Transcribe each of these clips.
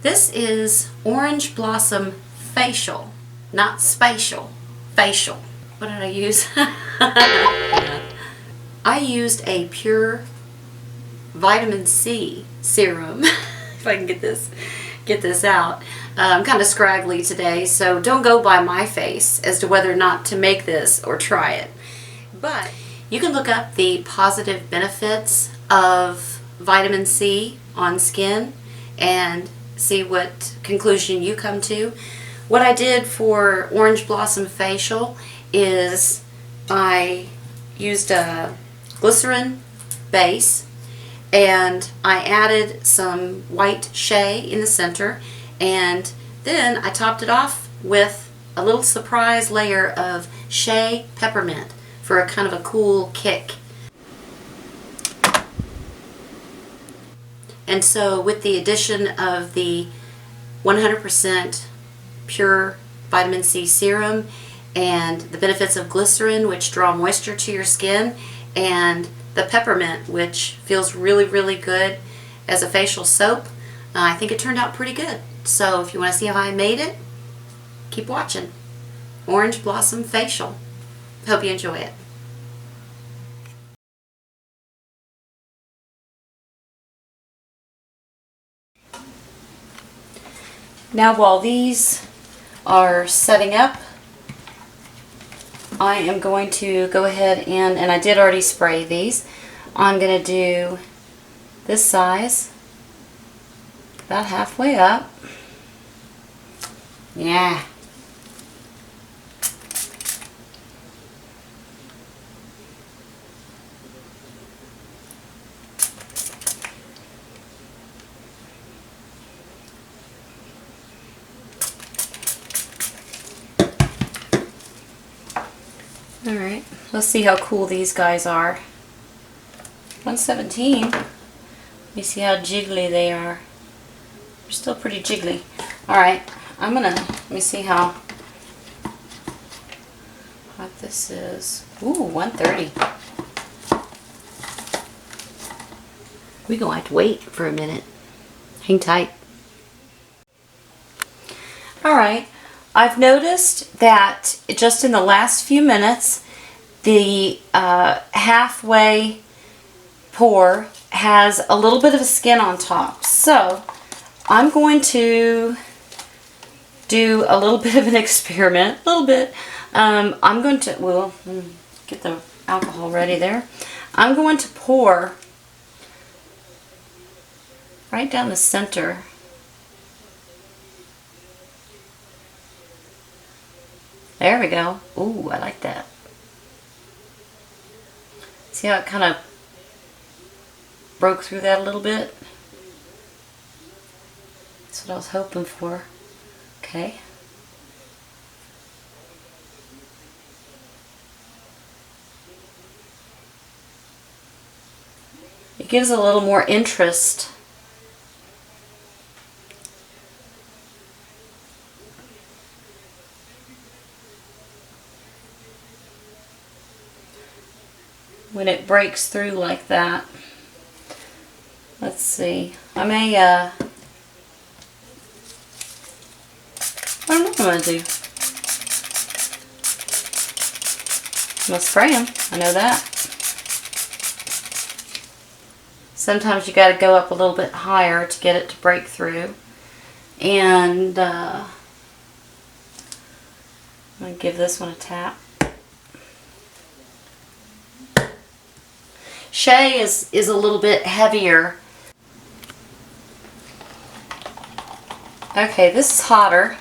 This is Orange Blossom Facial, not spatial, facial. What did I use? I used a pure vitamin C serum. If I can get this out. I'm kind of scraggly today, so don't go by my face as to whether or not to make this or try it. But you can look up the positive benefits of vitamin C on skin and see what conclusion you come to. What I did for Orange Blossom Facial is I used a glycerin base and I added some white shea in the center, and then I topped it off with a little surprise layer of shea peppermint for a kind of a cool kick. And so with the addition of the 100% pure vitamin C serum and the benefits of glycerin, which draw moisture to your skin, and the peppermint, which feels really, really good as a facial soap, I think it turned out pretty good. So if you want to see how I made it, keep watching. Orange Blossom Facial. Hope you enjoy it. Now while these are setting up, I am going to go ahead and I did already spray these. I'm going to do this size, about halfway up. Yeah. Alright, let's see how cool these guys are. 117. Let me see how jiggly they are. They're still pretty jiggly. Alright, let me see how hot this is. Ooh, 130. We're going to have to wait for a minute. Hang tight. Alright. I've noticed that just in the last few minutes, the halfway pour has a little bit of a skin on top. So I'm going to do a little bit of an experiment, a little bit. I'm going to, well, get the alcohol ready there. I'm going to pour right down the center. There we go. Ooh, I like that. See how it kind of broke through that a little bit? That's what I was hoping for. Okay. It gives a little more interest. When it breaks through like that. Let's see. I may, I don't know what I'm going to do. I'm going to spray them. I know that. Sometimes you got to go up a little bit higher to get it to break through. And I'm going to give this one a tap. Shea is a little bit heavier. Okay, this is hotter.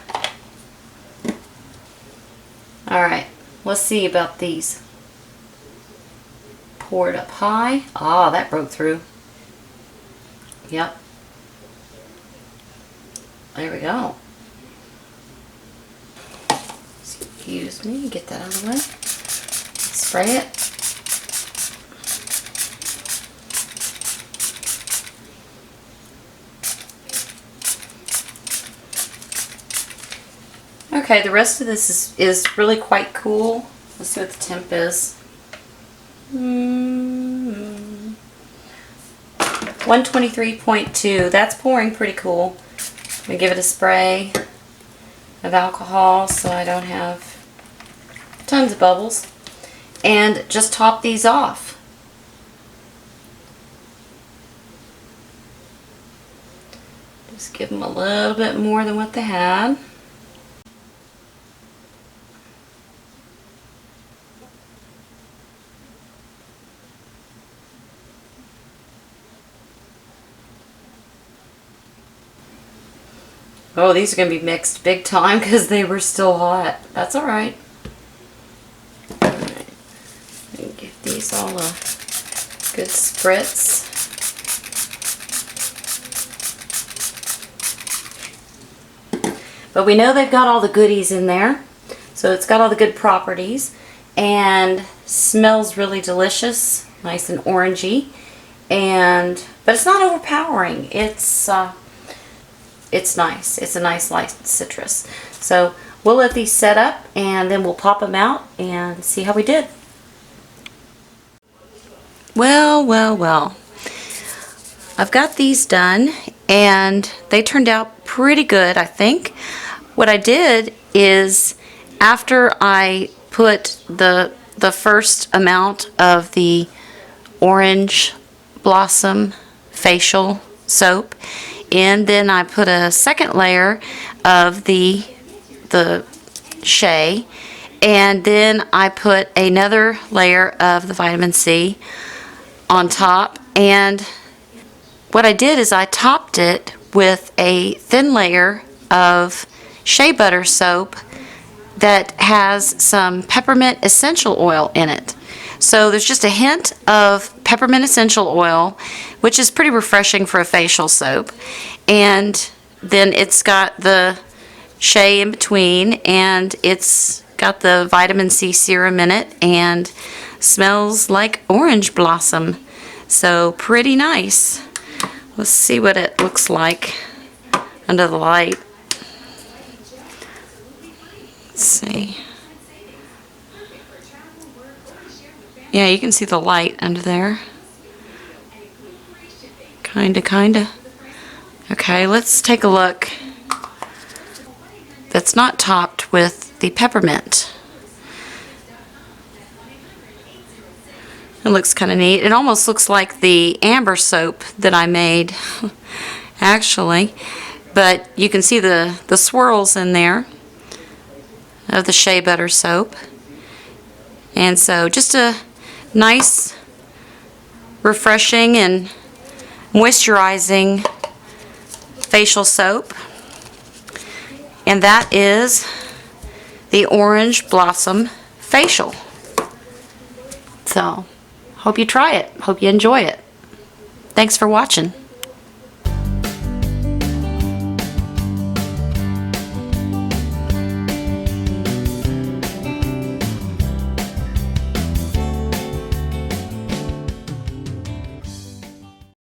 Alright, let's see about these. Pour it up high. Ah, that broke through. Yep. There we go. Excuse me, get that out of the way. Spray it. Okay, the rest of this is really quite cool. Let's see what the temp is. 123.2. That's pouring pretty cool. going to give it a spray of alcohol so I don't have tons of bubbles. And just top these off. Just give them a little bit more than what they had. Oh, these are going to be mixed big time because they were still hot. That's alright. Alright. Give these all a good spritz. But we know they've got all the goodies in there. So it's got all the good properties. And smells really delicious. Nice and orangey. But it's not overpowering. It's nice. It's a nice light citrus. So we'll let these set up and then we'll pop them out and see how we did. Well, well, well. I've got these done and they turned out pretty good, I think. What I did is after I put the first amount of the orange blossom facial soap in, then I put a second layer of the shea, and then I put another layer of the vitamin C on top. And what I did is I topped it with a thin layer of shea butter soap that has some peppermint essential oil in it. So there's just a hint of peppermint essential oil, which is pretty refreshing for a facial soap. And then it's got the shea in between, and it's got the vitamin C serum in it, and smells like orange blossom. So pretty nice. Let's see what it looks like under the light. Let's see. Yeah, you can see the light under there. Kinda. Okay, let's take a look. That's not topped with the peppermint. It looks kind of neat. It almost looks like the amber soap that I made, actually. But you can see the swirls in there of the shea butter soap. And so just a nice, refreshing and moisturizing facial soap. And that is the Orange Blossom Facial. So, hope you try it. Hope you enjoy it. Thanks for watching.